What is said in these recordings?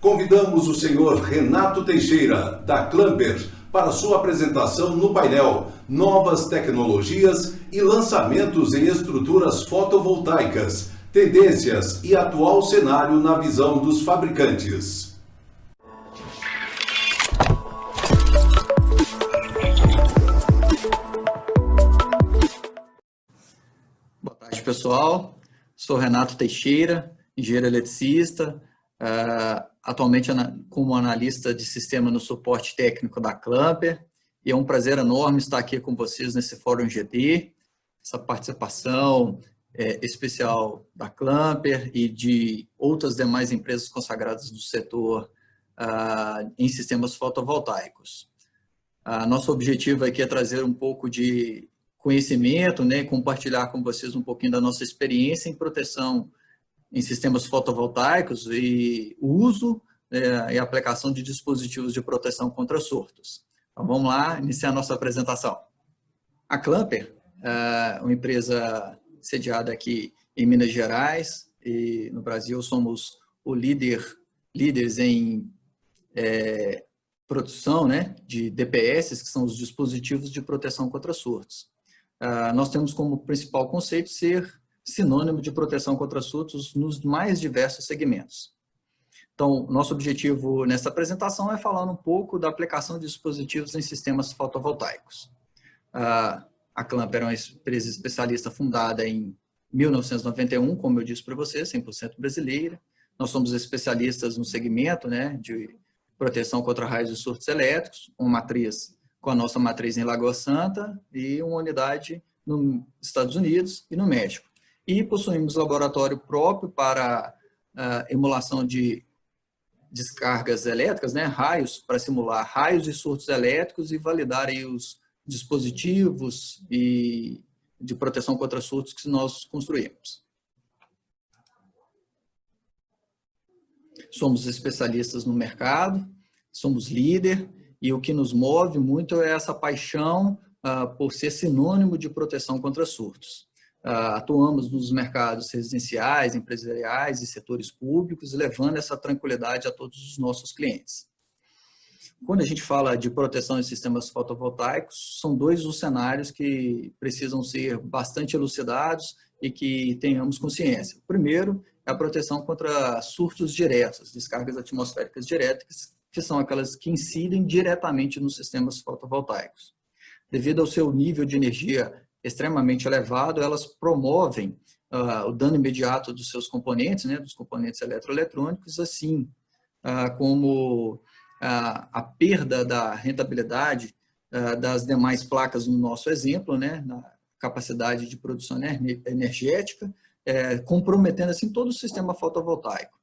Convidamos o senhor Renato Teixeira, da Clamper, para sua apresentação no painel Novas Tecnologias e Lançamentos em Estruturas Fotovoltaicas, Tendências e Atual Cenário na Visão dos Fabricantes. Boa tarde, pessoal. Sou Renato Teixeira, engenheiro eletricista, atualmente como analista de sistema no suporte técnico da Clamper, e é um prazer enorme estar aqui com vocês nesse Fórum GT, essa participação especial da Clamper e de outras demais empresas consagradas do setor em sistemas fotovoltaicos. Nosso objetivo aqui é trazer um pouco de conhecimento, né, compartilhar com vocês um pouquinho da nossa experiência em proteção em sistemas fotovoltaicos e o uso e aplicação de dispositivos de proteção contra surtos. Então, vamos lá, iniciar a nossa apresentação. A Clamper é uma empresa sediada aqui em Minas Gerais e no Brasil somos o líderes em produção, né, de DPS, que são os dispositivos de proteção contra surtos. Nós temos como principal conceito ser sinônimo de proteção contra surtos nos mais diversos segmentos. Então, nosso objetivo nessa apresentação é falar um pouco da aplicação de dispositivos em sistemas fotovoltaicos. A Clamper é uma empresa especialista fundada em 1991, como eu disse para vocês, 100% brasileira. Nós somos especialistas no segmento, né, de proteção contra raios e surtos elétricos, com a nossa matriz em Lagoa Santa e uma unidade nos Estados Unidos e no México. E possuímos laboratório próprio para emulação de descargas elétricas, né, raios, para simular raios e surtos elétricos e validar aí os dispositivos de proteção contra surtos que nós construímos. Somos especialistas no mercado, somos líder, e o que nos move muito é essa paixão por ser sinônimo de proteção contra surtos. Atuamos nos mercados residenciais, empresariais e setores públicos, levando essa tranquilidade a todos os nossos clientes. Quando a gente fala de proteção em sistemas fotovoltaicos, são dois os cenários que precisam ser bastante elucidados e que tenhamos consciência. O primeiro é a proteção contra surtos diretos, descargas atmosféricas diretas, que são aquelas que incidem diretamente nos sistemas fotovoltaicos. Devido ao seu nível de energia extremamente elevado, elas promovem o dano imediato dos seus componentes, né, dos componentes eletroeletrônicos, assim como a perda da rentabilidade das demais placas, no nosso exemplo, né, na capacidade de produção energética, comprometendo assim todo o sistema fotovoltaico.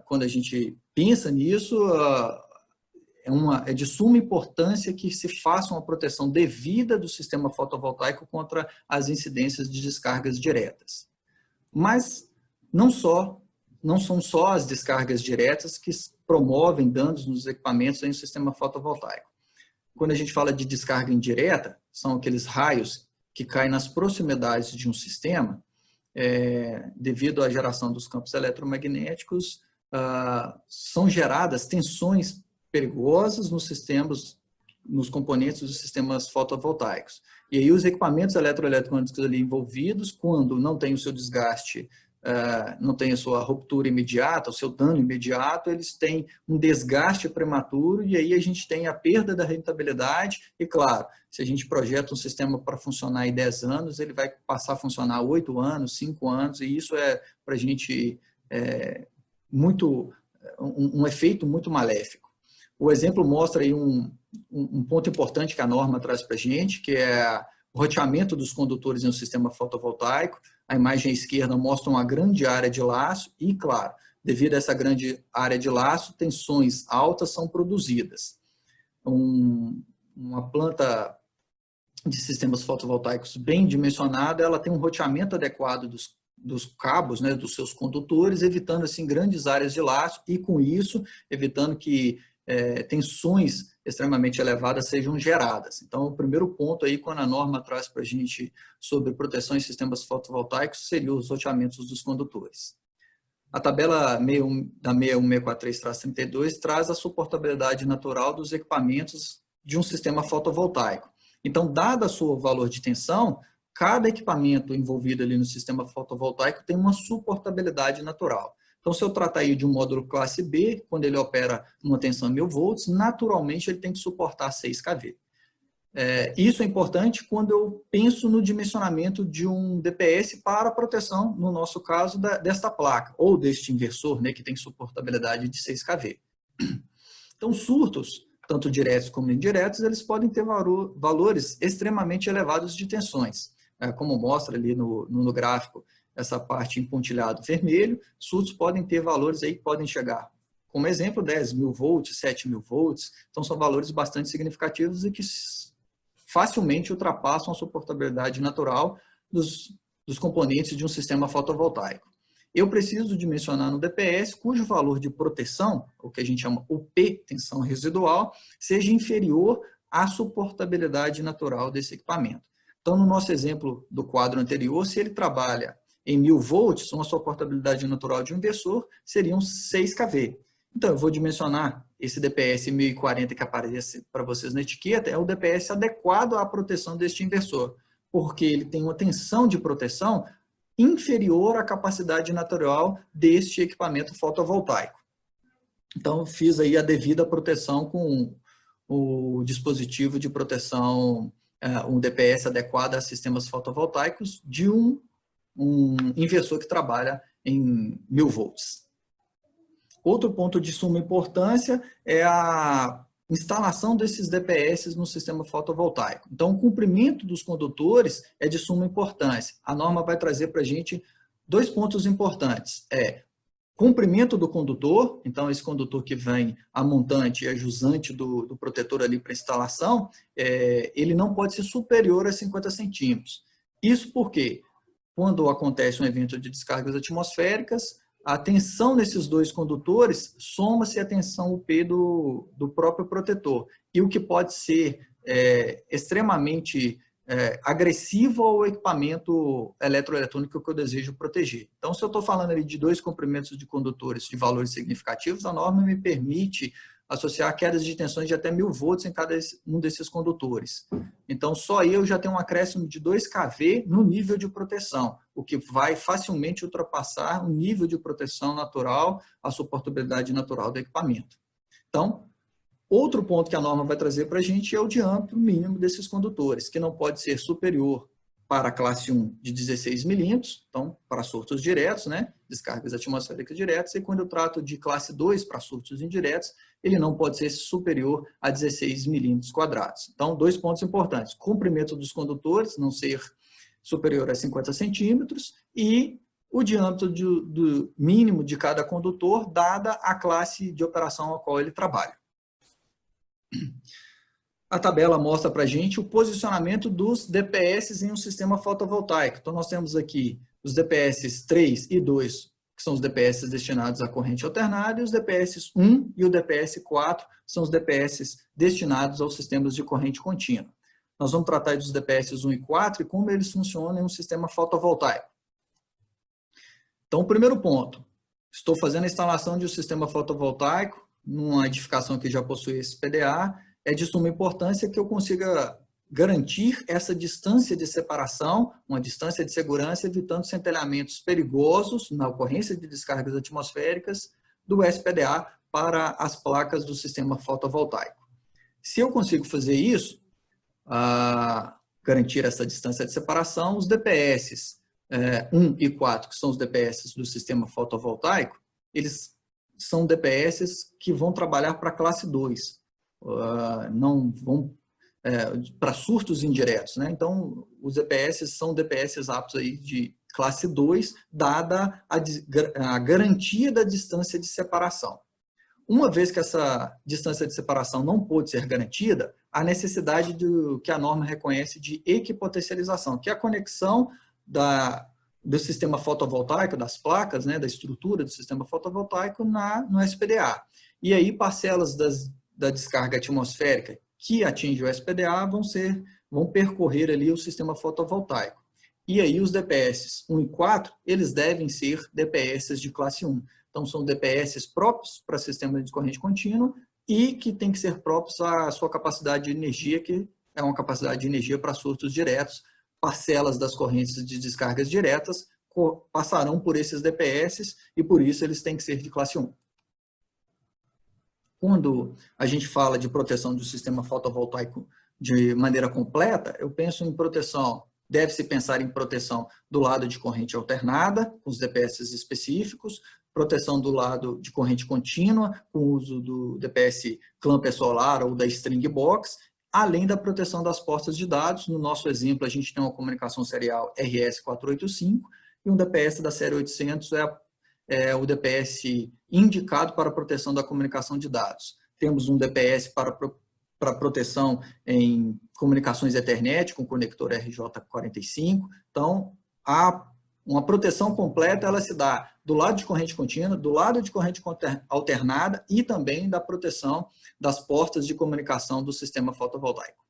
Quando a gente pensa nisso, é de suma importância que se faça uma proteção devida do sistema fotovoltaico contra as incidências de descargas diretas. Mas não são só as descargas diretas que promovem danos nos equipamentos em um sistema fotovoltaico. Quando a gente fala de descarga indireta, são aqueles raios que caem nas proximidades de um sistema, devido à geração dos campos eletromagnéticos, são geradas tensões perigosas nos componentes dos sistemas fotovoltaicos. E aí os equipamentos eletroeletrônicos ali envolvidos, quando não tem o seu desgaste, não tem a sua ruptura imediata, o seu dano imediato, eles têm um desgaste prematuro e aí a gente tem a perda da rentabilidade e, claro, se a gente projeta um sistema para funcionar em 10 anos, ele vai passar a funcionar 8 anos, 5 anos, e isso é para a gente um efeito muito maléfico. O exemplo mostra aí um ponto importante que a norma traz para a gente, que é o roteamento dos condutores em um sistema fotovoltaico. A imagem à esquerda mostra uma grande área de laço e, claro, devido a essa grande área de laço, tensões altas são produzidas. Uma planta de sistemas fotovoltaicos bem dimensionada, ela tem um roteamento adequado dos cabos, né, dos seus condutores, evitando assim grandes áreas de laço e, com isso, evitando que tensões extremamente elevadas sejam geradas. Então, o primeiro ponto aí, quando a norma traz para a gente sobre proteção em sistemas fotovoltaicos, seria os roteamentos dos condutores. A tabela 61, da 61643-32 traz a suportabilidade natural dos equipamentos de um sistema fotovoltaico. Então, dado o seu valor de tensão, cada equipamento envolvido ali no sistema fotovoltaico tem uma suportabilidade natural. Então, se eu tratar aí de um módulo classe B, quando ele opera numa tensão 1000 volts, naturalmente ele tem que suportar 6 kV. Isso é importante quando eu penso no dimensionamento de um DPS para a proteção, no nosso caso, desta placa, ou deste inversor, né, que tem suportabilidade de 6 kV. Então, surtos, tanto diretos como indiretos, eles podem ter valores extremamente elevados de tensões. Como mostra ali no gráfico, essa parte em pontilhado vermelho, surtos podem ter valores aí que podem chegar, como exemplo, 10.000 volts, 7.000 volts, então são valores bastante significativos e que facilmente ultrapassam a suportabilidade natural dos componentes de um sistema fotovoltaico. Eu preciso dimensionar no DPS cujo valor de proteção, o que a gente chama UP, tensão residual, seja inferior à suportabilidade natural desse equipamento. Então, no nosso exemplo do quadro anterior, se ele trabalha em 1000 volts, uma suportabilidade natural de um inversor seriam 6 kV. Então, eu vou dimensionar esse DPS 1040 que aparece para vocês na etiqueta, é o DPS adequado à proteção deste inversor, porque ele tem uma tensão de proteção inferior à capacidade natural deste equipamento fotovoltaico. Então, fiz aí a devida proteção com o dispositivo de proteção, um DPS adequado a sistemas fotovoltaicos de um inversor que trabalha em 1000 volts. Outro ponto de suma importância é a instalação desses DPS no sistema fotovoltaico. Então, o comprimento dos condutores é de suma importância. A norma vai trazer para a gente 2 pontos importantes. Comprimento do condutor, então esse condutor que vem a montante e a jusante do protetor ali para instalação, ele não pode ser superior a 50 centímetros. Isso porque, quando acontece um evento de descargas atmosféricas, a tensão nesses 2 condutores soma-se à tensão UP do próprio protetor. E o que pode ser extremamente agressivo ao equipamento eletroeletrônico que eu desejo proteger. Então, se eu estou falando ali de 2 comprimentos de condutores de valores significativos, a norma me permite associar quedas de tensões de até 1000 volts em cada um desses condutores. Então, só eu já tenho um acréscimo de 2 kV no nível de proteção, o que vai facilmente ultrapassar o nível de proteção natural, a suportabilidade natural do equipamento. Então, outro ponto que a norma vai trazer para a gente é o diâmetro mínimo desses condutores, que não pode ser superior para a classe 1 de 16 milímetros, então, para surtos diretos, né, descargas atmosféricas diretas, e quando eu trato de classe 2 para surtos indiretos, ele não pode ser superior a 16 milímetros quadrados. Então, 2 pontos importantes: comprimento dos condutores, não ser superior a 50 centímetros, e o diâmetro do mínimo de cada condutor, dada a classe de operação a qual ele trabalha. A tabela mostra para a gente o posicionamento dos DPS em um sistema fotovoltaico. Então, nós temos aqui os DPS 3 e 2, que são os DPS destinados à corrente alternada, e os DPS 1 e o DPS 4 são os DPS destinados aos sistemas de corrente contínua. Nós vamos tratar dos DPS 1 e 4 e como eles funcionam em um sistema fotovoltaico. Então, o primeiro ponto, estou fazendo a instalação de um sistema fotovoltaico numa edificação que já possui esse PDA, é de suma importância que eu consiga garantir essa distância de separação, uma distância de segurança, evitando centelhamentos perigosos na ocorrência de descargas atmosféricas do SPDA para as placas do sistema fotovoltaico. Se eu consigo fazer isso, garantir essa distância de separação, os DPS 1 e 4, que são os DPS do sistema fotovoltaico, eles são DPS que vão trabalhar para a classe 2. Não vão para surtos indiretos, né? Então, os DPS são DPS aptos aí de classe 2, dada a garantia da distância de separação. Uma vez que essa distância de separação não pôde ser garantida, a necessidade que a norma reconhece de equipotencialização, que é a conexão do sistema fotovoltaico, das placas, né, da estrutura do sistema fotovoltaico no SPDA. E aí, parcelas da descarga atmosférica que atinge o SPDA vão percorrer ali o sistema fotovoltaico. E aí os DPS 1 e 4, eles devem ser DPS de classe 1. Então, são DPS próprios para sistema de corrente contínua e que tem que ser próprios à sua capacidade de energia, que é uma capacidade de energia para surtos diretos. Parcelas das correntes de descargas diretas passarão por esses DPS e, por isso, eles têm que ser de classe 1. Quando a gente fala de proteção do sistema fotovoltaico de maneira completa, eu penso em proteção, deve-se pensar em proteção do lado de corrente alternada, com os DPS específicos, proteção do lado de corrente contínua, com o uso do DPS clamper solar ou da string box, além da proteção das portas de dados. No nosso exemplo, a gente tem uma comunicação serial RS485 e um DPS da série 800 é o DPS indicado para a proteção da comunicação de dados. Temos um DPS para proteção em comunicações Ethernet com conector RJ45. Então, uma proteção completa ela se dá do lado de corrente contínua, do lado de corrente alternada e também da proteção das portas de comunicação do sistema fotovoltaico.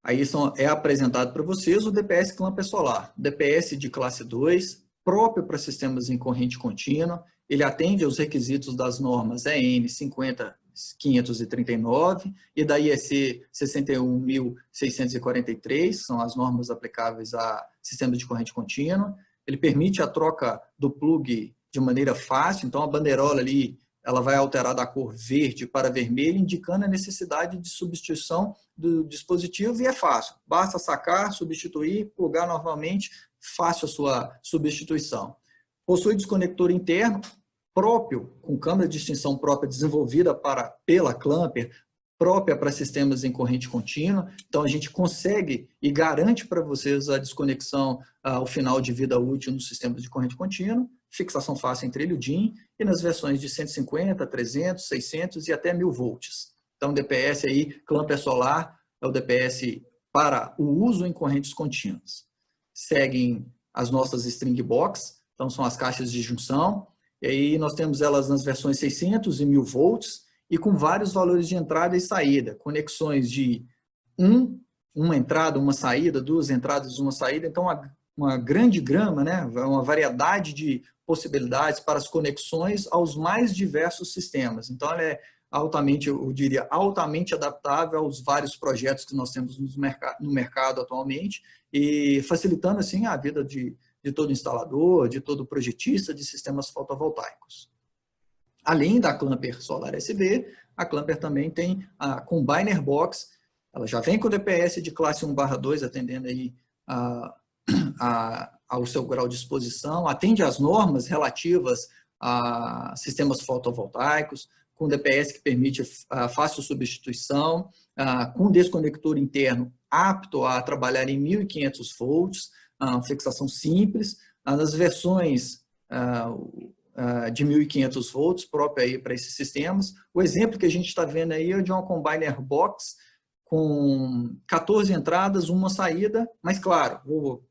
Aí é apresentado para vocês o DPS clamper solar, DPS de classe 2, próprio para sistemas em corrente contínua. Ele atende aos requisitos das normas EN 50539 e da IEC 61643, são as normas aplicáveis a sistemas de corrente contínua. Ele permite a troca do plug de maneira fácil, então a bandeirola ali ela vai alterar da cor verde para vermelho, indicando a necessidade de substituição do dispositivo, e é fácil. Basta sacar, substituir, plugar novamente, fácil a sua substituição. Possui desconector interno próprio, com câmara de extinção própria desenvolvida pela Clamper, própria para sistemas em corrente contínua. Então, a gente consegue e garante para vocês a desconexão ao final de vida útil nos sistemas de corrente contínua, fixação fácil em trilho DIN, e nas versões de 150, 300, 600 e até 1000 volts. Então, DPS aí, Clamper solar, é o DPS para o uso em correntes contínuas. Seguem as nossas string box, então são as caixas de junção, e aí nós temos elas nas versões 600 e 1000 volts, e com vários valores de entrada e saída, conexões de uma entrada, uma saída, 2 entradas, uma saída, então uma grande grama, né? Uma variedade de possibilidades para as conexões aos mais diversos sistemas. Então, ela é altamente, eu diria, altamente adaptável aos vários projetos que nós temos no mercado atualmente e facilitando, assim, a vida de todo instalador, de todo projetista de sistemas fotovoltaicos. Além da Clamper Solar SB, a Clamper também tem a Combiner Box. Ela já vem com o DPS de classe 1/2, atendendo aí ao seu grau de exposição, atende às normas relativas a sistemas fotovoltaicos, com DPS que permite a fácil substituição, com desconector interno apto a trabalhar em 1500 volts, fixação simples, nas versões de 1500 volts, própria aí para esses sistemas. O exemplo que a gente está vendo aí é de uma Combiner Box com 14 entradas, uma saída, mas claro, vou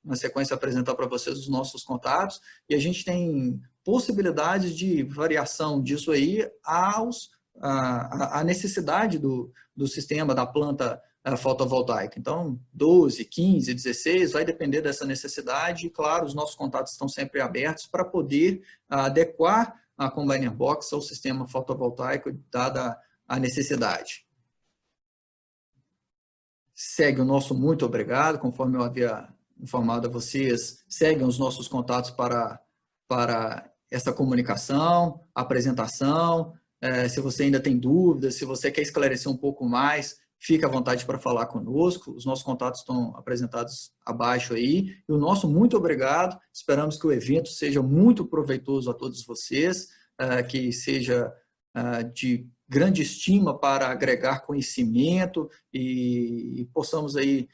na sequência apresentar para vocês os nossos contatos, e a gente tem possibilidades de variação disso aí à necessidade do sistema, da planta fotovoltaica. Então, 12, 15, 16, vai depender dessa necessidade, e claro, os nossos contatos estão sempre abertos para poder adequar a Combiner Box ao sistema fotovoltaico, dada a necessidade. Segue o nosso muito obrigado, conforme eu havia informado a vocês, seguem os nossos contatos para essa comunicação, apresentação. Se você ainda tem dúvidas, se você quer esclarecer um pouco mais, fique à vontade para falar conosco. Os nossos contatos estão apresentados abaixo aí. E o nosso muito obrigado. Esperamos que o evento seja muito proveitoso a todos vocês, que seja de grande estima para agregar conhecimento e possamos aí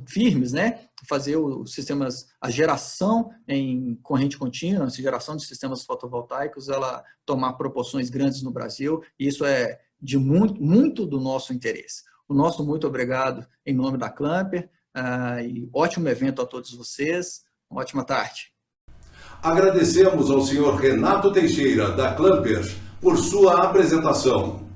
firmes, né? Fazer os sistemas, a geração em corrente contínua, a geração de sistemas fotovoltaicos, ela tomar proporções grandes no Brasil, e isso é de muito do nosso interesse. O nosso muito obrigado em nome da Clamper, e ótimo evento a todos vocês, uma ótima tarde. Agradecemos ao senhor Renato Teixeira, da Clamper, por sua apresentação.